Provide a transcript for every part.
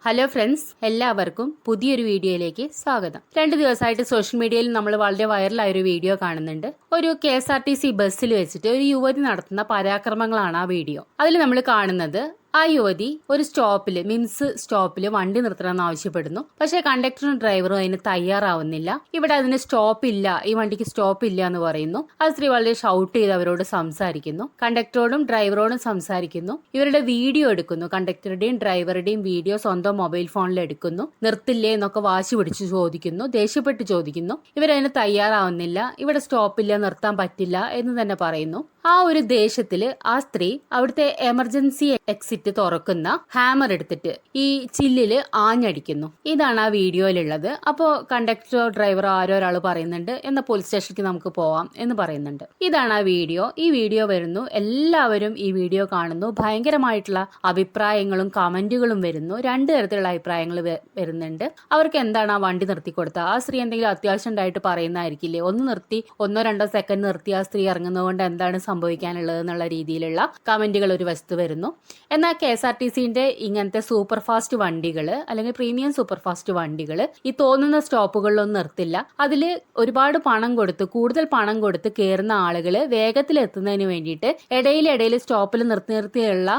Hello friends, എല്ലാവർക്കും പുതിയൊരു വീഡിയോയിലേക്ക് സ്വാഗതം. 2 ദിവസമായിട്ട് സോഷ്യൽ മീഡിയയിൽ നമ്മൾ വളരെ വൈറലായ ഒരു വീഡിയോ കാണുന്നുണ്ട്. ഒരു KSRTC ബസ്സിൽ വെച്ചിട്ട് ഒരു യുവതി നടത്തുന്ന പരാക്രമങ്ങളാണ് ആ വീഡിയോ. അതിൽ നമ്മൾ കാണുന്നത് ആ യുവതി ഒരു സ്റ്റോപ്പില് മിംസ് സ്റ്റോപ്പില് വണ്ടി നിർത്തണമെന്ന് ആവശ്യപ്പെടുന്നു. പക്ഷേ കണ്ടക്ടറും ഡ്രൈവറും അതിന് തയ്യാറാവുന്നില്ല. ഇവിടെ അതിന് സ്റ്റോപ്പ് ഇല്ല, ഈ വണ്ടിക്ക് സ്റ്റോപ്പ് ഇല്ല എന്ന് പറയുന്നു. ആ സ്ത്രീ വളരെ ഷൗട്ട് ചെയ്ത് അവരോട് സംസാരിക്കുന്നു. കണ്ടക്ടറോടും ഡ്രൈവറോടും സംസാരിക്കുന്നു. ഇവരുടെ വീഡിയോ എടുക്കുന്നു. കണ്ടക്ടറുടെയും ഡ്രൈവറുടെയും വീഡിയോ സ്വന്തം മൊബൈൽ ഫോണിൽ എടുക്കുന്നു. നിർത്തില്ലേ എന്നൊക്കെ വാശി പിടിച്ച് ചോദിക്കുന്നു, ദേഷ്യപ്പെട്ട് ചോദിക്കുന്നു. ഇവരതിന് തയ്യാറാവുന്നില്ല. ഇവിടെ സ്റ്റോപ്പില്ല, നിർത്താൻ പറ്റില്ല എന്ന് തന്നെ പറയുന്നു. ആ ഒരു ദേഷ്യത്തില് ആ സ്ത്രീ അവിടുത്തെ എമർജൻസി എക്സിറ്റ് തുറക്കുന്ന ഹാമർ എടുത്തിട്ട് ഈ ചില്ലില് ആഞ്ഞടിക്കുന്നു. ഇതാണ് ആ വീഡിയോയിലുള്ളത്. അപ്പോൾ കണ്ടക്ടറോ ഡ്രൈവറോ ആരോ ഒരാൾ പറയുന്നുണ്ട്, എന്നാ പോലീസ് സ്റ്റേഷനിലേക്ക് നമുക്ക് പോവാം എന്ന് പറയുന്നുണ്ട്. ഇതാണ് ആ വീഡിയോ. ഈ വീഡിയോ വരുന്നു, എല്ലാവരും ഈ വീഡിയോ കാണുന്നു. ഭയങ്കരമായിട്ടുള്ള അഭിപ്രായങ്ങളും കമന്റുകളും വരുന്നു. 2 തരത്തിലുള്ള അഭിപ്രായങ്ങൾ വരുന്നുണ്ട്. അവർക്ക് എന്താണ് ആ വണ്ടി നിർത്തി കൊടുത്ത ആ സ്ത്രീ എന്തെങ്കിലും അത്യാവശ്യം ഉണ്ടായിട്ട് പറയുന്നതായിരിക്കില്ലേ? ഒന്ന് നിർത്തി 1-2 സെക്കൻഡ് നിർത്തി ആ സ്ത്രീ ഇറങ്ങുന്നതുകൊണ്ട് എന്താണ് സംഭവിക്കാനുള്ളത് എന്നുള്ള രീതിയിലുള്ള കമന്റുകൾ ഒരു വസ്തു വരുന്നു. എന്നാൽ KSRTCന്റെ ഇങ്ങനത്തെ സൂപ്പർ ഫാസ്റ്റ് വണ്ടികൾ അല്ലെങ്കിൽ പ്രീമിയം സൂപ്പർ ഫാസ്റ്റ് വണ്ടികൾ ഈ തോന്നുന്ന സ്റ്റോപ്പുകളിലൊന്നും നിർത്തില്ല. അതിൽ ഒരുപാട് പണം കൊടുത്ത്, കൂടുതൽ പണം കൊടുത്ത് കയറുന്ന ആളുകൾ വേഗത്തിൽ എത്തുന്നതിന് വേണ്ടിയിട്ട് ഇടയിൽ സ്റ്റോപ്പിൽ നിർത്തിയുള്ള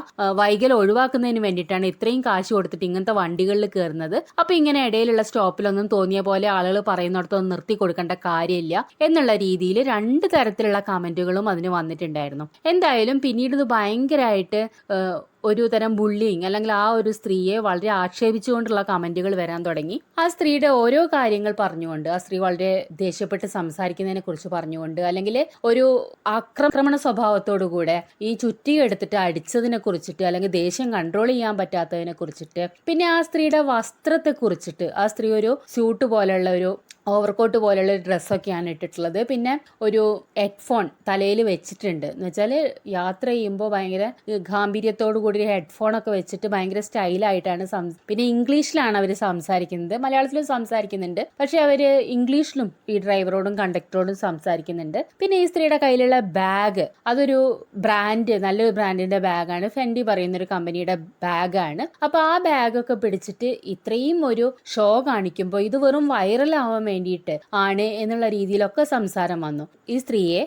വൈകൽ ഒഴിവാക്കുന്നതിന് വേണ്ടിയിട്ടാണ് ഇത്രയും കാശ് കൊടുത്തിട്ട് ഇങ്ങനത്തെ വണ്ടികളിൽ കയറുന്നത്. അപ്പൊ ഇങ്ങനെ ഇടയിലുള്ള സ്റ്റോപ്പിലൊന്നും തോന്നിയ പോലെ ആളുകൾ പറയുന്നിടത്തൊന്നും നിർത്തി കൊടുക്കേണ്ട കാര്യമില്ല എന്നുള്ള രീതിയിൽ 2 തരത്തിലുള്ള കമന്റുകളും അതിന് വന്നിട്ടുണ്ടായിരുന്നു. എന്തായാലും പിന്നീട് ഇത് ഭയങ്കരമായിട്ട് ഒരു തരം ബുള്ളിങ് അല്ലെങ്കിൽ ആ ഒരു സ്ത്രീയെ വളരെ ആക്ഷേപിച്ചുകൊണ്ടുള്ള കമന്റുകൾ വരാൻ തുടങ്ങി. ആ സ്ത്രീയുടെ ഓരോ കാര്യങ്ങൾ പറഞ്ഞുകൊണ്ട്, ആ സ്ത്രീ വളരെ ദേഷ്യപ്പെട്ട് സംസാരിക്കുന്നതിനെ കുറിച്ച് പറഞ്ഞുകൊണ്ട്, അല്ലെങ്കിൽ ഒരു ആക്രമണ സ്വഭാവത്തോടു കൂടെ ഈ ചുറ്റിക എടുത്തിട്ട് അടിച്ചതിനെ കുറിച്ചിട്ട്, അല്ലെങ്കിൽ ദേഷ്യം കൺട്രോൾ ചെയ്യാൻ പറ്റാത്തതിനെ കുറിച്ചിട്ട്, പിന്നെ ആ സ്ത്രീയുടെ വസ്ത്രത്തെ കുറിച്ചിട്ട്, ആ സ്ത്രീ ഒരു സ്യൂട്ട് പോലെയുള്ള ഒരു ഓവർകോട്ട് പോലെയുള്ള ഡ്രസ്സൊക്കെയാണ് ഇട്ടിട്ടുള്ളത്. പിന്നെ ഒരു ഹെഡ്ഫോൺ തലയിൽ വെച്ചിട്ടുണ്ട്. എന്ന് വെച്ചാൽ യാത്ര ചെയ്യുമ്പോൾ ഭയങ്കര ഗാംഭീര്യത്തോടു കൂടി ഹെഡ്ഫോണൊക്കെ വെച്ചിട്ട് ഭയങ്കര സ്റ്റൈലായിട്ടാണ് പിന്നെ ഇംഗ്ലീഷിലാണ് അവർ സംസാരിക്കുന്നത്. മലയാളത്തിലും സംസാരിക്കുന്നുണ്ട്, പക്ഷെ അവർ ഇംഗ്ലീഷിലും ഈ ഡ്രൈവറോടും കണ്ടക്ടറോടും സംസാരിക്കുന്നുണ്ട്. പിന്നെ ഈ സ്ത്രീയുടെ കയ്യിലുള്ള ബാഗ്, അതൊരു ബ്രാൻഡ്, നല്ലൊരു ബ്രാൻഡിന്റെ ബാഗാണ്. ഫെൻഡി പറയുന്ന ഒരു കമ്പനിയുടെ ബാഗാണ്. അപ്പൊ ആ ബാഗൊക്കെ പിടിച്ചിട്ട് ഇത്രയും ഒരു ഷോ കാണിക്കുമ്പോൾ ഇത് വെറും വൈറലാവാൻ വേണ്ടിയിട്ട് ആണ് എന്നുള്ള രീതിയിലൊക്കെ സംസാരം വന്നു. ഈ സ്ത്രീയെ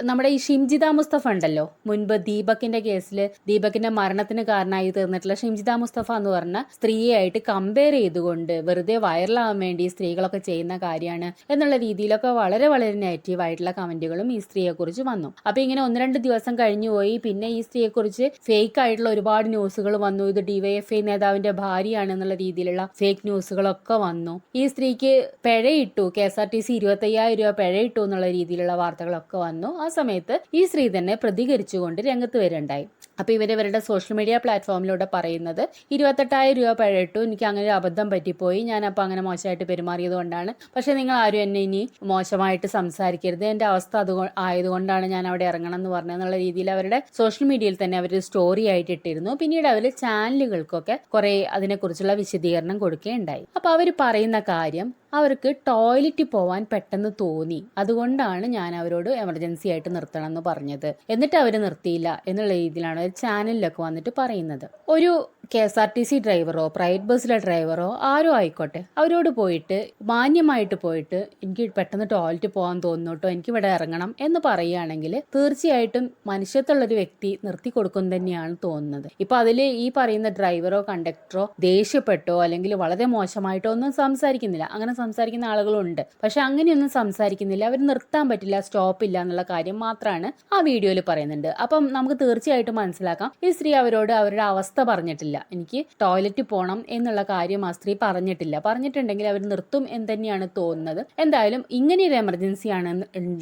നമ്മുടെ ഈ ഷിംജിത മുസ്തഫ ഉണ്ടല്ലോ, മുൻപ് ദീപകിന്റെ കേസിൽ ദീപകിന്റെ മരണത്തിന് കാരണമായി തീർന്നിട്ടുള്ള ഷിംജിത മുസ്തഫ എന്ന് പറഞ്ഞ സ്ത്രീയായിട്ട് കമ്പയർ ചെയ്തുകൊണ്ട് വെറുതെ വൈറലാവാൻ വേണ്ടി സ്ത്രീകളൊക്കെ ചെയ്യുന്ന കാര്യമാണ് എന്നുള്ള രീതിയിലൊക്കെ വളരെ വളരെ നെഗറ്റീവ് ആയിട്ടുള്ള കമന്റുകളും ഈ സ്ത്രീയെ കുറിച്ച് വന്നു. അപ്പൊ ഇങ്ങനെ 1-2 ദിവസം കഴിഞ്ഞു പോയി. പിന്നെ ഈ സ്ത്രീയെ കുറിച്ച് ഫേക്ക് ആയിട്ടുള്ള ഒരുപാട് ന്യൂസുകൾ വന്നു. ഇത് DYFI നേതാവിന്റെ ഭാര്യയാണ് എന്നുള്ള രീതിയിലുള്ള ഫേക്ക് ന്യൂസുകളൊക്കെ വന്നു. ഈ സ്ത്രീക്ക് പിഴയിട്ടു, KSRTC 25,000 രൂപ പിഴയിട്ടു എന്നുള്ള രീതിയിലുള്ള വാർത്തകളൊക്കെ വന്നു. ആ സമയത്ത് ഈ സ്ത്രീ തന്നെ പ്രതികരിച്ചുകൊണ്ട് രംഗത്ത് വരുന്നുണ്ടായി. അപ്പൊ ഇവരുടെ സോഷ്യൽ മീഡിയ പ്ലാറ്റ്ഫോമിലൂടെ പറയുന്നത് 28,000 രൂപ പിഴയിട്ടു, എനിക്ക് അങ്ങനെ ഒരു അബദ്ധം പറ്റിപ്പോയി, ഞാൻ അപ്പൊ അങ്ങനെ മോശമായിട്ട് പെരുമാറിയത് കൊണ്ടാണ്. പക്ഷെ നിങ്ങൾ ആരും എന്നെ ഇനി മോശമായിട്ട് സംസാരിക്കരുത്, എന്റെ അവസ്ഥ ആയതുകൊണ്ടാണ് ഞാൻ അവിടെ ഇറങ്ങണം എന്ന് പറഞ്ഞെന്നുള്ള രീതിയിൽ അവരുടെ സോഷ്യൽ മീഡിയയിൽ തന്നെ അവർ സ്റ്റോറി ആയിട്ട് ഇട്ടിരുന്നു. പിന്നീട് അവർ ചാനലുകൾക്കൊക്കെ കുറെ അതിനെക്കുറിച്ചുള്ള വിശദീകരണം കൊടുക്കുകയുണ്ടായി. അപ്പൊ അവർ പറയുന്ന കാര്യം, അവർക്ക് ടോയ്ലറ്റിൽ പോവാൻ പെട്ടെന്ന് തോന്നി, അതുകൊണ്ടാണ് ഞാൻ അവരോട് എമർജൻസി ആയിട്ട് നിർത്തണം എന്ന് പറഞ്ഞത്, എന്നിട്ട് അവർ നിർത്തിയില്ല എന്നുള്ള രീതിയിലാണ് ചാനലിലൊക്കെ വന്നിട്ട് പറയുന്നത്. ഒരു KSRTC ഡ്രൈവറോ പ്രൈവറ്റ് ബസ്സിലെ ഡ്രൈവറോ ആരോ ആയിക്കോട്ടെ, അവരോട് പോയിട്ട് മാന്യമായിട്ട് പോയിട്ട് എനിക്ക് പെട്ടെന്ന് ടോയ്ലറ്റിൽ പോകാൻ തോന്നുന്നു കേട്ടോ, എനിക്ക് ഇവിടെ ഇറങ്ങണം എന്ന് പറയുകയാണെങ്കിൽ തീർച്ചയായിട്ടും മനുഷ്യത്തുള്ളൊരു വ്യക്തി നിർത്തി കൊടുക്കും തന്നെയാണ് തോന്നുന്നത്. ഇപ്പൊ അതിൽ ഈ പറയുന്ന ഡ്രൈവറോ കണ്ടക്ടറോ ദേഷ്യപ്പെട്ടോ അല്ലെങ്കിൽ വളരെ മോശമായിട്ടോ ഒന്നും സംസാരിക്കുന്നില്ല. അങ്ങനെ സംസാരിക്കുന്ന ആളുകളുണ്ട്, പക്ഷെ അങ്ങനെയൊന്നും സംസാരിക്കുന്നില്ല. അവർ നിർത്താൻ പറ്റില്ല, സ്റ്റോപ്പ് ഇല്ല എന്നുള്ള കാര്യം മാത്രമാണ് ആ വീഡിയോയിൽ പറയുന്നുണ്ട്. അപ്പം നമുക്ക് തീർച്ചയായിട്ടും മനസ്സിലാക്കാം, ഈ സ്ത്രീ അവരോട് അവരുടെ അവസ്ഥ പറഞ്ഞിട്ടില്ല, എനിക്ക് ടോയ്ലറ്റിൽ പോകണം എന്നുള്ള കാര്യം ആ സ്ത്രീ പറഞ്ഞിട്ടുണ്ടെങ്കിൽ അവർ നിർത്തും എന്ന് തന്നെയാണ് തോന്നുന്നത്. എന്തായാലും ഇങ്ങനെ ഒരു എമർജൻസി ആണ്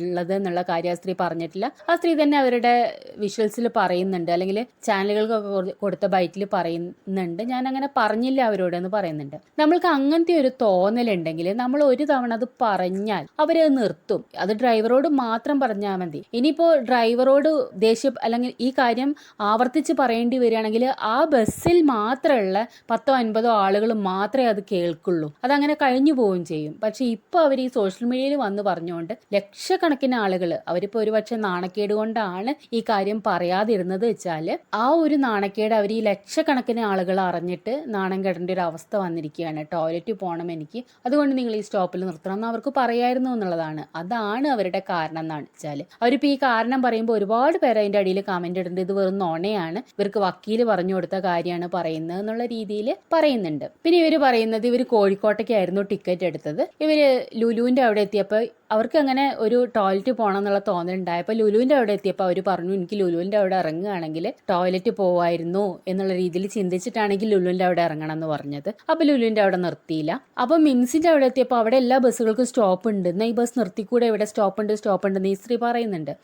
ഉള്ളത് എന്നുള്ള കാര്യം ആ സ്ത്രീ പറഞ്ഞിട്ടില്ല. ആ സ്ത്രീ തന്നെ അവരുടെ വിഷ്വൽസിൽ പറയുന്നുണ്ട്, അല്ലെങ്കിൽ ചാനലുകൾക്കൊക്കെ കൊടുത്ത ബൈറ്റിൽ പറയുന്നുണ്ട്, ഞാൻ അങ്ങനെ പറഞ്ഞില്ല അവരോട് എന്ന് പറയുന്നുണ്ട്. നമ്മൾക്ക് അങ്ങനത്തെ ഒരു തോന്നലുണ്ടെങ്കിൽ നമ്മൾ ഒരു തവണ അത് പറഞ്ഞാൽ അവരത് നിർത്തും. അത് ഡ്രൈവറോട് മാത്രം പറഞ്ഞാൽ മതി. ഇനിയിപ്പോൾ ഡ്രൈവറോട് ദേഷ്യം അല്ലെങ്കിൽ ഈ കാര്യം ആവർത്തിച്ച് പറയേണ്ടി വരികയാണെങ്കിൽ ആ ബസ്സിൽ മാത്രമുള്ള 10-50 ആളുകൾ മാത്രമേ അത് കേൾക്കുള്ളൂ. അതങ്ങനെ കഴിഞ്ഞു പോവുകയും ചെയ്യും. പക്ഷെ ഇപ്പോൾ അവർ ഈ സോഷ്യൽ മീഡിയയിൽ വന്ന് പറഞ്ഞുകൊണ്ട് ലക്ഷക്കണക്കിന് ആളുകൾ, അവരിപ്പോൾ ഒരുപക്ഷെ നാണക്കേട് കൊണ്ടാണ് ഈ കാര്യം പറയാതിരുന്നത് വെച്ചാൽ, ആ ഒരു നാണക്കേട് അവർ ഈ ലക്ഷക്കണക്കിന് ആളുകൾ അറിഞ്ഞിട്ട് നാണം കെടേണ്ട ഒരു അവസ്ഥ വന്നിരിക്കുകയാണ്. ടോയ്ലറ്റിൽ പോകണം എനിക്ക്, അതുകൊണ്ട് നിങ്ങൾ ഈ സ്റ്റോപ്പിൽ നിർത്തണം എന്ന് അവർക്ക് പറയായിരുന്നു എന്നുള്ളതാണ്. അതാണ് അവരുടെ കാരണം എന്നാണ് വെച്ചാൽ. അവരിപ്പോൾ ഈ കാരണം പറയുമ്പോൾ ഒരുപാട് പേര് അതിൻ്റെ അടിയിൽ കമന്റ് ഇടുന്നുണ്ട്, ഇത് വെറും നുണയാണ്, ഇവർക്ക് വക്കീല് പറഞ്ഞു കൊടുത്ത കാര്യമാണ് പറയുന്നത് എന്നുള്ള രീതിയിൽ പറയുന്നുണ്ട്. പിന്നെ ഇവർ പറയുന്നത് ഇവർ കോഴിക്കോട്ടേക്കായിരുന്നു ടിക്കറ്റ് എടുത്തത്. ഇവര് ലുലുവിന്റെ അവിടെ എത്തിയപ്പോൾ അവർക്ക് അങ്ങനെ ഒരു ടോയ്ലറ്റ് പോകണം എന്നുള്ള തോന്നലുണ്ടായപ്പോൾ ലുലുവിന്റെ അവിടെ എത്തിയപ്പോൾ അവർ പറഞ്ഞു, എനിക്ക് ലുലുവിന്റെ അവിടെ ഇറങ്ങുകയാണെങ്കിൽ ടോയ്ലറ്റ് പോവായിരുന്നു എന്നുള്ള രീതിയിൽ ചിന്തിച്ചിട്ടാണെങ്കിൽ ലുലുവിന്റെ അവിടെ ഇറങ്ങണം എന്ന് പറഞ്ഞത്. അപ്പൊ ലുലുവിന്റെ അവിടെ നിർത്തിയില്ല. അപ്പൊ മിംസിന്റെ അവിടെ എത്തിയപ്പോൾ അവിടെ എല്ലാ ബസ്സുകൾക്കും സ്റ്റോപ്പ് ഉണ്ട്, എന്നാൽ ഈ ബസ് നിർത്തിക്കൂടെ, ഇവിടെ സ്റ്റോപ്പ് ഉണ്ട് ഈ സ്ത്രീ പറയുന്നുണ്ട്.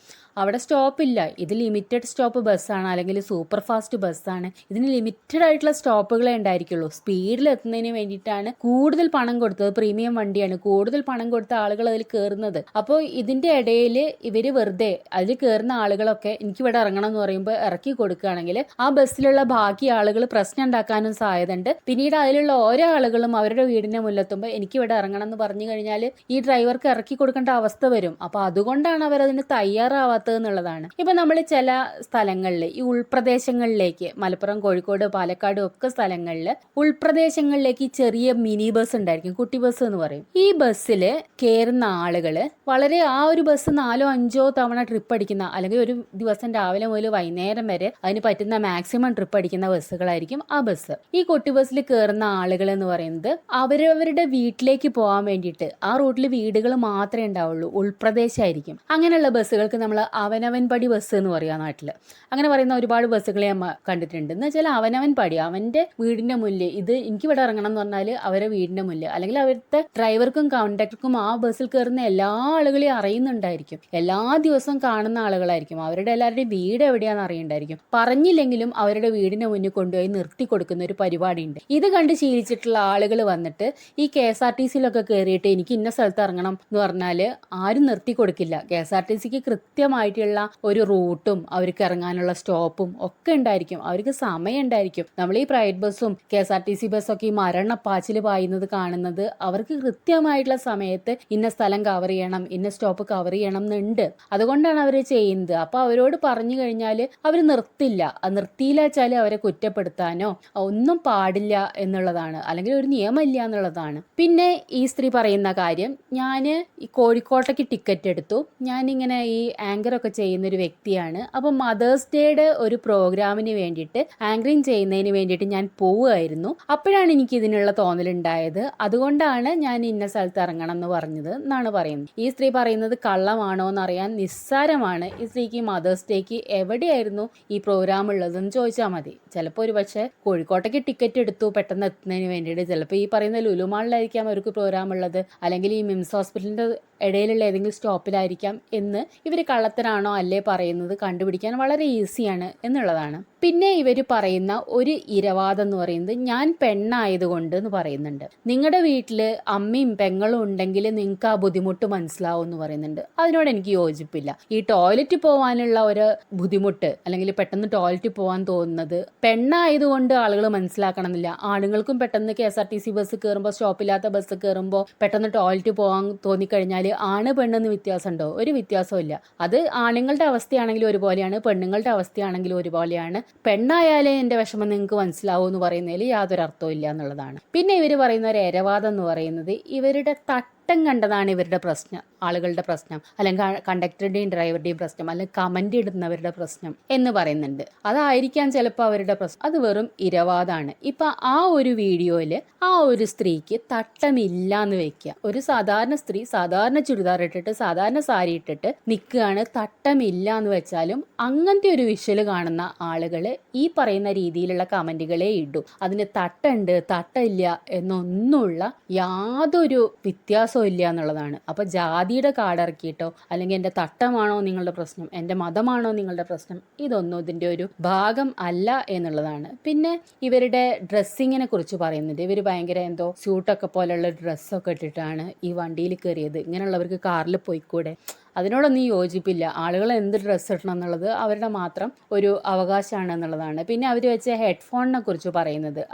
അവിടെ സ്റ്റോപ്പില്ല, ഇത് ലിമിറ്റഡ് സ്റ്റോപ്പ് ബസ്സാണ്, അല്ലെങ്കിൽ സൂപ്പർ ഫാസ്റ്റ് ബസ്സാണ്, ഇതിന് ലിമിറ്റഡ് ആയിട്ടുള്ള സ്റ്റോപ്പുകളെ ഉണ്ടായിരിക്കുള്ളൂ. സ്പീഡിൽ എത്തുന്നതിന് വേണ്ടിയിട്ടാണ് കൂടുതൽ പണം കൊടുത്തത്, പ്രീമിയം വണ്ടിയാണ്, കൂടുതൽ പണം കൊടുത്ത ആളുകൾ അതിൽ കയറുന്നത്. അപ്പോൾ ഇതിന്റെ ഇടയിൽ ഇവര് വെറുതെ അതിൽ കയറുന്ന ആളുകളൊക്കെ എനിക്ക് ഇവിടെ ഇറങ്ങണം എന്ന് പറയുമ്പോൾ ഇറക്കി കൊടുക്കുകയാണെങ്കിൽ ആ ബസ്സിലുള്ള ബാക്കി ആളുകൾ പ്രശ്നം ഉണ്ടാക്കാനും സാധ്യതയുണ്ട്. പിന്നീട് അതിലുള്ള ഓരോ ആളുകളും അവരുടെ വീടിന്റെ മുന്നിലെത്തുമ്പോൾ എനിക്ക് ഇവിടെ ഇറങ്ങണം എന്ന് പറഞ്ഞു കഴിഞ്ഞാൽ ഈ ഡ്രൈവർക്ക് ഇറക്കി കൊടുക്കേണ്ട അവസ്ഥ വരും. അപ്പൊ അതുകൊണ്ടാണ് അവരതിന് തയ്യാറാവാത്തത് എന്നുള്ളതാണ്. ഇപ്പൊ നമ്മൾ ചില സ്ഥലങ്ങളിൽ ഈ ഉൾപ്രദേശങ്ങളിലേക്ക്, മലപ്പുറം, കോഴിക്കോട്, പാലക്കാട് ഒക്കെ സ്ഥലങ്ങളിൽ ഉൾപ്രദേശങ്ങളിലേക്ക് ഈ ചെറിയ മിനി ബസ് ഉണ്ടായിരിക്കും, കുട്ടി ബസ് എന്ന് പറയും. ഈ ബസ്സിൽ കയറുന്ന ആളുകള് വളരെ ആ ഒരു ബസ് 4-5 തവണ ട്രിപ്പ് അടിക്കുന്ന, അല്ലെങ്കിൽ ഒരു ദിവസം രാവിലെ മുതൽ വൈകുന്നേരം വരെ അതിന് പറ്റുന്ന മാക്സിമം ട്രിപ്പ് അടിക്കുന്ന ബസ്സുകളായിരിക്കും ആ ബസ്. ഈ കുട്ടി ബസ്സിൽ കയറുന്ന ആളുകൾ എന്ന് പറയുന്നത് അവരവരുടെ വീട്ടിലേക്ക് പോകാൻ വേണ്ടിയിട്ട്, ആ റൂട്ടിൽ വീടുകൾ മാത്രമേ ഉണ്ടാവുള്ളൂ, ഉൾപ്രദേശമായിരിക്കും. അങ്ങനെയുള്ള ബസ്സുകൾക്ക് നമ്മൾ അവനവൻ പടി ബസ് എന്ന് പറയാം നാട്ടില്. അങ്ങനെ പറയുന്ന ഒരുപാട് ബസ്സുകളെ നമ്മൾ കണ്ടിട്ടുണ്ട്. എന്ന് വെച്ചാൽ അവനവൻ പടി, അവന്റെ വീടിന്റെ മുന്നിൽ, ഇത് എനിക്ക് ഇവിടെ ഇറങ്ങണം എന്ന് പറഞ്ഞാൽ അവരുടെ വീടിന്റെ മുന്നിൽ, അല്ലെങ്കിൽ അവരുടെ ഡ്രൈവർക്കും കണ്ടക്ടർക്കും ആ ബസ്സിൽ കയറുന്ന എല്ലാ ആളുകളെയും അറിയുന്നുണ്ടായിരിക്കും, എല്ലാ ദിവസവും കാണുന്ന ആളുകളായിരിക്കും, അവരുടെ എല്ലാവരുടെയും വീട് എവിടെയാണെന്ന് അറിയണ്ടായിരിക്കും. പറഞ്ഞില്ലെങ്കിലും അവരുടെ വീടിന്റെ മുന്നിൽ കൊണ്ടുപോയി നിർത്തി കൊടുക്കുന്ന ഒരു പരിപാടിയുണ്ട്. ഇത് കണ്ട് ശീലിച്ചിട്ടുള്ള ആളുകൾ വന്നിട്ട് ഈ KSRTCയിലൊക്കെ കയറിയിട്ട് എനിക്ക് ഇന്ന സ്ഥലത്ത് ഇറങ്ങണം എന്ന് പറഞ്ഞാൽ ആരും നിർത്തി കൊടുക്കില്ല. KSRTCക്ക് കൃത്യമായിട്ടുള്ള ഒരു റൂട്ടും അവർക്ക് ഇറങ്ങാനുള്ള സ്റ്റോപ്പും ഒക്കെ ഉണ്ടായിരിക്കും, അവർക്ക് സമയം ഉണ്ടായിരിക്കും. നമ്മൾ ഈ പ്രൈവറ്റ് ബസ്സും KSRTC ബസ്സൊക്കെ ഈ മരണപ്പാച്ചിൽ പായുന്നത് കാണുന്നത് അവർക്ക് കൃത്യമായിട്ടുള്ള സമയത്ത് ഇന്ന സ്ഥലം കവർ ചെയ്യണം, ഇന്ന സ്റ്റോപ്പ് കവർ ചെയ്യണം എന്നുണ്ട്. അതുകൊണ്ടാണ് അവർ ചെയ്യുന്നത്. അപ്പൊ അവരോട് പറഞ്ഞു കഴിഞ്ഞാൽ അവർ നിർത്തില്ല. നിർത്തിയില്ല വെച്ചാൽ അവരെ കുറ്റപ്പെടുത്താനോ ഒന്നും പാടില്ല എന്നുള്ളതാണ്, അല്ലെങ്കിൽ ഒരു നിയമമില്ല എന്നുള്ളതാണ്. പിന്നെ ഈ സ്ത്രീ പറയുന്ന കാര്യം, ഞാൻ ഈ കോഴിക്കോട്ടേക്ക് ടിക്കറ്റ് എടുത്തു, ഞാനിങ്ങനെ ഈ ആങ്കറൊക്കെ ചെയ്യുന്ന ഒരു വ്യക്തിയാണ്. അപ്പോൾ മദേഴ്സ് ഡേയുടെ ഒരു പ്രോഗ്രാമിന് വേണ്ടിയിട്ട്, ആങ്കറിങ് ചെയ്യുന്നതിന് വേണ്ടിയിട്ട് ഞാൻ പോവുമായിരുന്നു. അപ്പോഴാണ് എനിക്ക് ഇതിനുള്ള തോന്നലുണ്ടായത്, അതുകൊണ്ടാണ് ഞാൻ ഇന്ന സ്ഥലത്ത് ഇറങ്ങണം എന്ന് പറഞ്ഞത് എന്നാണ് പറയുന്നത്. ഈ സ്ത്രീ പറയുന്നത് കള്ളമാണോ എന്നറിയാൻ നിസ്സാരമാണ്. ഈ സ്ത്രീക്ക് മദേഴ്സ് ഡേക്ക് എവിടെയായിരുന്നു ഈ പ്രോഗ്രാം ഉള്ളതെന്ന് ചോദിച്ചാൽ മതി. ചിലപ്പോൾ ഒരു പക്ഷേ കോഴിക്കോട്ടേക്ക് ടിക്കറ്റ് എടുത്തു പെട്ടെന്ന് എത്തുന്നതിന് വേണ്ടിയിട്ട്, ചിലപ്പോൾ ഈ പറയുന്ന ലുലു മാളിലായിരിക്കാം അവർക്ക് പ്രോഗ്രാം ഉള്ളത്, അല്ലെങ്കിൽ ഈ മിംസ് ഹോസ്പിറ്റലിന്റെ ഇടയിലുള്ള ഏതെങ്കിലും സ്റ്റോപ്പിലായിരിക്കാം എന്ന് ഇവർ കള്ളത്തരാണോ അല്ലേ പറയുന്നത് കണ്ടുപിടിക്കാൻ വളരെ ഈസിയാണ് എന്നുള്ളതാണ്. പിന്നെ ഇവർ പറയുന്ന ഒരു ഇരവാദം എന്ന് പറയുന്നത്, ഞാൻ പെണ്ണായതുകൊണ്ട് എന്ന് പറയുന്നുണ്ട്. നിങ്ങളുടെ വീട്ടിൽ അമ്മയും പെങ്ങളും ഉണ്ടെങ്കിൽ നിങ്ങൾക്ക് ആ ബുദ്ധിമുട്ട് മനസ്സിലാവും എന്ന് പറയുന്നുണ്ട്. അതിനോട് എനിക്ക് യോജിപ്പില്ല. ഈ ടോയ്ലറ്റ് പോകാനുള്ള ഒരു ബുദ്ധിമുട്ട്, അല്ലെങ്കിൽ പെട്ടെന്ന് ടോയ്ലറ്റ് പോകാൻ തോന്നുന്നത് പെണ്ണായതുകൊണ്ട് ആളുകൾ മനസ്സിലാക്കണം എന്നില്ല. ആണുങ്ങൾക്കും പെട്ടെന്ന് KSRTC ബസ് കയറുമ്പോൾ, സ്റ്റോപ്പില്ലാത്ത ബസ് കയറുമ്പോൾ പെട്ടെന്ന് ടോയ്ലറ്റ് പോകാൻ തോന്നിക്കഴിഞ്ഞാൽ ആണ് പെണ്ണെന്ന് വ്യത്യാസമുണ്ടോ? ഒരു വ്യത്യാസവും ഇല്ല. അത് ആണുങ്ങളുടെ അവസ്ഥയാണെങ്കിലും ഒരുപോലെയാണ്, പെണ്ണുങ്ങളുടെ അവസ്ഥയാണെങ്കിലും ഒരുപോലെയാണ്. പെണ്ണായാലേ എൻ്റെ വിഷമം നിങ്ങൾക്ക് മനസ്സിലാവൂ എന്ന് പറയുന്നതിൽ യാതൊരു അർത്ഥവും ഇല്ല എന്നുള്ളതാണ്. പിന്നെ ഇവർ പറയുന്ന ഒരു ഇരവാദം എന്ന് പറയുന്നത്, ഇവരുടെ തട്ടം കണ്ടതാണ് ഇവരുടെ പ്രശ്നം, ആളുകളുടെ പ്രശ്നം, അല്ലെങ്കിൽ കണ്ടക്ടറുടെയും ഡ്രൈവറുടെയും പ്രശ്നം, അല്ലെങ്കിൽ കമന്റ് ഇടുന്നവരുടെ പ്രശ്നം എന്ന് പറയുന്നുണ്ട്. അതായിരിക്കാം ചിലപ്പോൾ അവരുടെ പ്രശ്നം. അത് വെറും ഇരവാദമാണ്. ഇപ്പൊ ആ ഒരു വീഡിയോയിൽ ആ ഒരു സ്ത്രീക്ക് തട്ടമില്ല എന്ന് വെക്കുക. ഒരു സാധാരണ സ്ത്രീ സാധാരണ ചുരിദാർ ഇട്ടിട്ട് സാധാരണ സാരി ഇട്ടിട്ട് നിൽക്കുകയാണ്, തട്ടമില്ല എന്ന് വെച്ചാലും അങ്ങനത്തെ ഒരു വിഷ്വൽ കാണുന്ന ആളുകൾ ഈ പറയുന്ന രീതിയിലുള്ള കമന്റുകളെ ഇടും. അതിന് തട്ടുണ്ട് തട്ടില്ല എന്നൊന്നുള്ള യാതൊരു വ്യത്യാസവും വ്യത്യാസവും ഇല്ല എന്നുള്ളതാണ്. അപ്പോൾ ജാതിയുടെ കാർഡ് ഇറക്കിയിട്ടോ അല്ലെങ്കിൽ എൻ്റെ തട്ടമാണോ നിങ്ങളുടെ പ്രശ്നം, എൻ്റെ മതമാണോ നിങ്ങളുടെ പ്രശ്നം, ഇതൊന്നും ഇതിൻ്റെ ഒരു ഭാഗം അല്ല എന്നുള്ളതാണ്. പിന്നെ ഇവരുടെ ഡ്രസ്സിങ്ങിനെ കുറിച്ച് പറയുന്നുണ്ട്. ഇവർ ഭയങ്കര എന്തോ സ്യൂട്ടൊക്കെ പോലെയുള്ള ഡ്രസ്സൊക്കെ ഇട്ടിട്ടാണ് ഈ വണ്ടിയിൽ കയറിയത്. ഇങ്ങനെയുള്ളവർക്ക് കാറിൽ പോയിക്കൂടെ? അതിനോടൊന്നും യോജിപ്പില്ല. ആളുകൾ എന്ത് ഡ്രസ്സ് ഇടണം എന്നുള്ളത് അവരുടെ മാത്രം ഒരു അവകാശമാണ് എന്നുള്ളതാണ്. പിന്നെ അവർ വെച്ച ഹെഡ്ഫോണിനെ കുറിച്ച്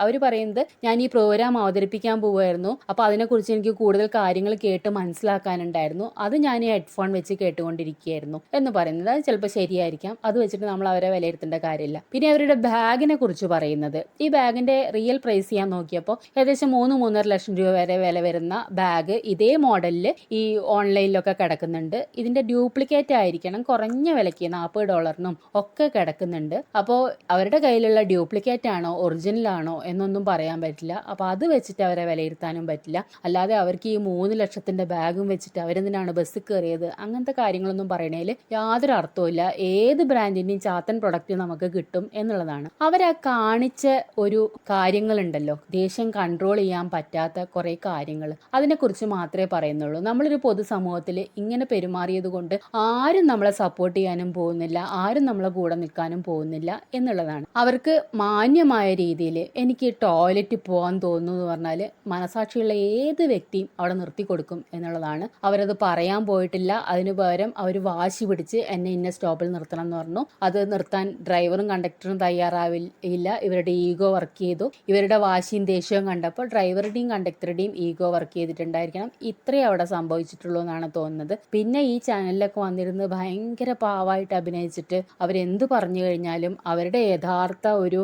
അവർ പറയുന്നത് ഞാൻ ഈ പ്രോഗ്രാം അവതരിപ്പിക്കാൻ പോവുമായിരുന്നു, അപ്പോൾ അതിനെക്കുറിച്ച് എനിക്ക് കൂടുതൽ കാര്യങ്ങൾ കേട്ട് മനസ്സിലാക്കാനുണ്ടായിരുന്നു, അത് ഞാൻ ഈ ഹെഡ്ഫോൺ വെച്ച് കേട്ടുകൊണ്ടിരിക്കുകയായിരുന്നു എന്ന് പറയുന്നത്. അത് ചിലപ്പോൾ ശരിയായിരിക്കാം, അത് വെച്ചിട്ട് നമ്മൾ അവരെ വിലയിരുത്തേണ്ട കാര്യമില്ല. പിന്നെ അവരുടെ ബാഗിനെ കുറിച്ച് പറയുന്നത്, ഈ ബാഗിന്റെ റിയൽ പ്രൈസ് ചെയ്യാൻ നോക്കിയപ്പോൾ ഏകദേശം 3-3.5 ലക്ഷം രൂപ വരെ വില വരുന്ന ബാഗ് ഇതേ മോഡലിൽ ഈ ഓൺലൈനിലൊക്കെ കിടക്കുന്നുണ്ട്. ഇതിന്റെ ഡ്യൂപ്ലിക്കേറ്റ് ആയിരിക്കണം, കുറഞ്ഞ വിലയ്ക്ക് $40 ഒക്കെ കിടക്കുന്നുണ്ട്. അപ്പോൾ അവരുടെ കയ്യിലുള്ള ഡ്യൂപ്ലിക്കേറ്റ് ആണോ ഒറിജിനൽ ആണോ എന്നൊന്നും പറയാൻ പറ്റില്ല. അപ്പോൾ അത് വെച്ചിട്ട് അവരെ വിലയിരുത്താനും പറ്റില്ല. അല്ലാതെ അവർക്ക് ഈ 3 ലക്ഷത്തിന്റെ ബാഗും വെച്ചിട്ട് അവരെന്തിനാണ് ബസ്സിൽ കയറിയത്, അങ്ങനത്തെ കാര്യങ്ങളൊന്നും പറയണേൽ യാതൊരു അർത്ഥവുമില്ല. ഏത് ബ്രാൻഡിന്റെയും ചാത്തൻ പ്രൊഡക്റ്റ് നമുക്ക് കിട്ടും എന്നുള്ളതാണ്. അവരാ കാണിച്ച ഒരു കാര്യങ്ങളുണ്ടല്ലോ, ദേഷ്യം കൺട്രോൾ ചെയ്യാൻ പറ്റാത്ത കുറെ കാര്യങ്ങൾ, അതിനെക്കുറിച്ച് മാത്രമേ പറയുന്നുള്ളൂ. നമ്മളൊരു പൊതുസമൂഹത്തിൽ ഇങ്ങനെ പെരുമാറിയത് കൊണ്ട് ആരും നമ്മളെ സപ്പോർട്ട് ചെയ്യാനും പോകുന്നില്ല, ആരും നമ്മളെ കൂടെ നിൽക്കാനും പോകുന്നില്ല എന്നുള്ളതാണ്. അവർക്ക് മാന്യമായ രീതിയിൽ എനിക്ക് ടോയ്ലറ്റ് പോകാൻ തോന്നുന്നു എന്ന് പറഞ്ഞാൽ മനസാക്ഷിയുള്ള ഏത് വ്യക്തിയും അവിടെ നിർത്തി കൊടുക്കും എന്നുള്ളതാണ്. അവരത് പറയാൻ പോയിട്ടില്ല, അതിനു പകരം അവർ വാശി പിടിച്ച് എന്നെ ഇന്ന സ്റ്റോപ്പിൽ നിർത്തണം എന്ന് പറഞ്ഞു. അത് നിർത്താൻ ഡ്രൈവറും കണ്ടക്ടറും തയ്യാറാവില്ല. ഇവരുടെ ഈഗോ വർക്ക് ചെയ്തു. ഇവരുടെ വാശിയും ദേഷ്യവും കണ്ടപ്പോൾ ഡ്രൈവറുടെയും കണ്ടക്ടറുടെയും ഈഗോ വർക്ക് ചെയ്തിട്ടുണ്ടായിരിക്കണം. ഇത്രയും അവിടെ സംഭവിച്ചിട്ടുള്ളൂ എന്നാണ് തോന്നുന്നത്. പിന്നെ ഈ ചാനലിലൊക്കെ വന്നിരുന്ന് ഭയങ്കര പാവായിട്ട് അഭിനയിച്ചിട്ട് അവരെന്ത് പറഞ്ഞു കഴിഞ്ഞാലും അവരുടെ യഥാർത്ഥ ഒരു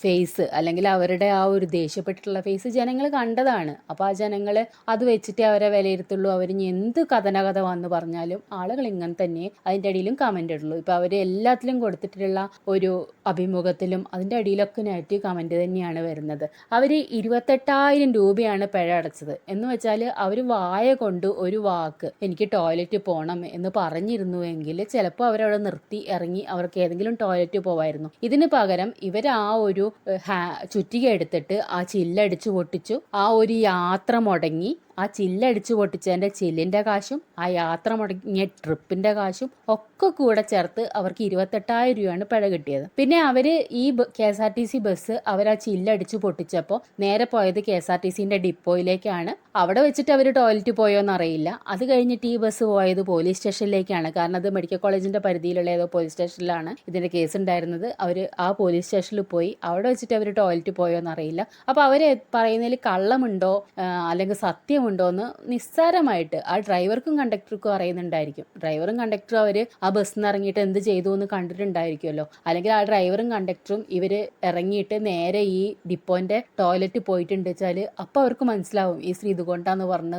ഫേസ് അല്ലെങ്കിൽ അവരുടെ ആ ഒരു ദേഷ്യപ്പെട്ടിട്ടുള്ള ഫേസ് ജനങ്ങൾ കണ്ടതാണ്. അപ്പോൾ ആ ജനങ്ങൾ അത് വെച്ചിട്ട് അവരെ വിലയിരുത്തുള്ളൂ. അവർ എന്ത് കഥനകഥ വന്ന് പറഞ്ഞാലും ആളുകൾ ഇങ്ങനെ തന്നെ അതിൻ്റെ അടിയിലും കമൻ്റ് ഇടുള്ളൂ. ഇപ്പോൾ അവർ എല്ലാത്തിലും കൊടുത്തിട്ടുള്ള ഒരു അഭിമുഖത്തിലും അതിൻ്റെ അടിയിലൊക്കെ നെഗറ്റീവ് കമൻറ്റ് തന്നെയാണ് വരുന്നത്. അവർ 28,000 രൂപയാണ് പിഴ അടച്ചത് എന്ന് വെച്ചാൽ അവർ വായ കൊണ്ട് ഒരു വാക്ക് എനിക്ക് ടോയ്ലറ്റ് പോകണം എന്ന് പറഞ്ഞിരുന്നുവെങ്കിൽ ചിലപ്പോൾ അവരവിടെ നിർത്തി ഇറങ്ങി അവർക്ക് ഏതെങ്കിലും ടോയ്ലറ്റ് പോവായിരുന്നു. ഇതിന് പകരം ഇവർ ആ ഒരു ചുറ്റിക എടുത്തിട്ട് ആ ചില്ലടിച്ചു പൊട്ടിച്ചു. ആ ഒരു യാത്ര മുടങ്ങി. ആ ചില്ലടിച്ചു പൊട്ടിച്ചതിൻ്റെ ചില്ലിൻ്റെ കാശും ആ യാത്ര മുടങ്ങിയ ട്രിപ്പിൻ്റെ കാശും ഒക്കെ കൂടെ ചേർത്ത് അവർക്ക് 28,000 രൂപയാണ് പിഴ കിട്ടിയത്. പിന്നെ അവർ ഈ KSRTC ബസ് അവർ ആ ചില്ലടിച്ചു പൊട്ടിച്ചപ്പോൾ നേരെ പോയത് KSRTCന്റെ ഡിപ്പോയിലേക്കാണ്. അവിടെ വെച്ചിട്ട് അവർ ടോയ്ലറ്റ് പോയോന്ന് അറിയില്ല. അത് കഴിഞ്ഞിട്ട് ഈ ബസ് പോയത് പോലീസ് സ്റ്റേഷനിലേക്കാണ്. കാരണം അത് മെഡിക്കൽ കോളേജിന്റെ പരിധിയിലുള്ള ഏതോ പോലീസ് സ്റ്റേഷനിലാണ് ഇതിന്റെ കേസ് ഉണ്ടായിരുന്നത്. അവർ ആ പോലീസ് സ്റ്റേഷനിൽ പോയി. അവിടെ വെച്ചിട്ട് അവർ ടോയ്ലറ്റ് പോയോന്ന് അറിയില്ല. അപ്പോൾ അവർ പറയുന്നതിൽ കള്ളമുണ്ടോ അല്ലെങ്കിൽ സത്യമുണ്ടോ എന്ന് നിസ്സാരമായിട്ട് ആ ഡ്രൈവർക്കും കണ്ടക്ടർക്കും അറിയുന്നുണ്ടായിരിക്കും. ഡ്രൈവറും കണ്ടക്ടറും അവർ ആ ബസ്സിൽ നിന്ന് ഇറങ്ങിയിട്ട് എന്ത് ചെയ്തു എന്ന് കണ്ടിട്ടുണ്ടായിരിക്കുമല്ലോ. അല്ലെങ്കിൽ ആ ഡ്രൈവറും കണ്ടക്ടറും ഇവർ ഇറങ്ങിയിട്ട് നേരെ ഈ ഡിപ്പോന്റെ ടോയ്ലറ്റ് പോയിട്ടുണ്ട് വെച്ചാൽ അപ്പോൾ അവർക്ക് മനസ്സിലാവും ഈ സ്ത്രീ ഇതുകൊണ്ടാന്ന് പറഞ്ഞ്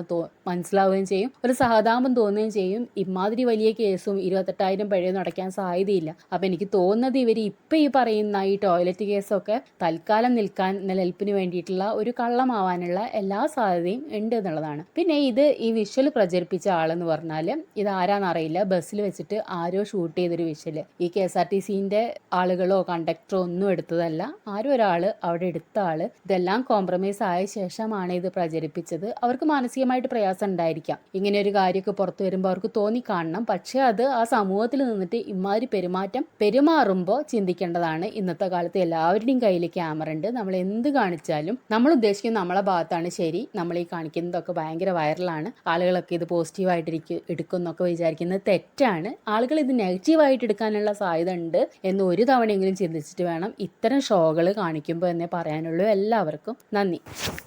മനസ്സിലാവുകയും ചെയ്യും. ഒരു സഹതാപം തോന്നുകയും ചെയ്യും. ഇമാതിരി വലിയ കേസും 28,000 പിഴയൊന്നും അടയ്ക്കാൻ സാധ്യതയില്ല. അപ്പം എനിക്ക് തോന്നുന്നത് ഇവർ ഇപ്പം ഈ പറയുന്ന ഈ ടോയ്ലറ്റ് കേസൊക്കെ തൽക്കാലം നിലനിൽപ്പിന് വേണ്ടിയിട്ടുള്ള ഒരു കള്ളമാവാനുള്ള എല്ലാ സാധ്യതയും ഉണ്ട് എന്നുള്ളതാണ്. പിന്നെ ഈ വിഷ്വൽ പ്രചരിപ്പിച്ച ആളെന്ന് പറഞ്ഞാൽ ഇത് ആരാന്നറിയില്ല. ബസ്സിൽ വെച്ചിട്ട് ആരോ ഷൂട്ട് ചെയ്തൊരു വിഷ്വല്. ഈ KSRTCന്റെ ആളുകളോ കണ്ടക്ടറോ ഒന്നും എടുത്തതല്ല. ആരോ ഒരാൾ അവിടെ എടുത്ത ആള് ഇതെല്ലാം കോംപ്രമൈസ് ആയ ശേഷമാണ് ഇത് പ്രചരിപ്പിച്ചത്. അവർക്ക് മാനസികമായിട്ട് പ്രയാസം ഉണ്ടായിരിക്കാം. ഇങ്ങനെ ഒരു കാര്യമൊക്കെ പുറത്തു വരുമ്പോൾ അവർക്ക് തോന്നിക്കാണണം. പക്ഷെ അത് ആ സമൂഹത്തിൽ നിന്നിട്ട് ഇമാതിരി പെരുമാറുമ്പോൾ ചിന്തിക്കേണ്ടതാണ്. ഇന്നത്തെ കാലത്ത് എല്ലാവരുടെയും കയ്യിൽ ക്യാമറ ഉണ്ട്. നമ്മൾ എന്ത് കാണിച്ചാലും നമ്മൾ ഉദ്ദേശിക്കുന്ന നമ്മളെ ഭാഗത്താണ് ശരി. നമ്മൾ ഈ കാണിക്കുന്നതൊക്കെ ഭയങ്കര വൈറലാണ്, ആളുകളൊക്കെ ഇത് പോസിറ്റീവായിട്ട് എടുക്കും എന്നൊക്കെ വിചാരിക്കുന്നത് തെറ്റാണ്. ആളുകൾ ഇത് നെഗറ്റീവായിട്ട് എടുക്കാനുള്ള സാധ്യത ഉണ്ട് എന്ന് ഒരു തവണയെങ്കിലും ചിന്തിച്ചിട്ട് വേണം ഇത്തരം ഷോകൾ കാണിക്കുമ്പോൾ എന്നേ പറയാനുള്ളൂ. എല്ലാവർക്കും നന്ദി.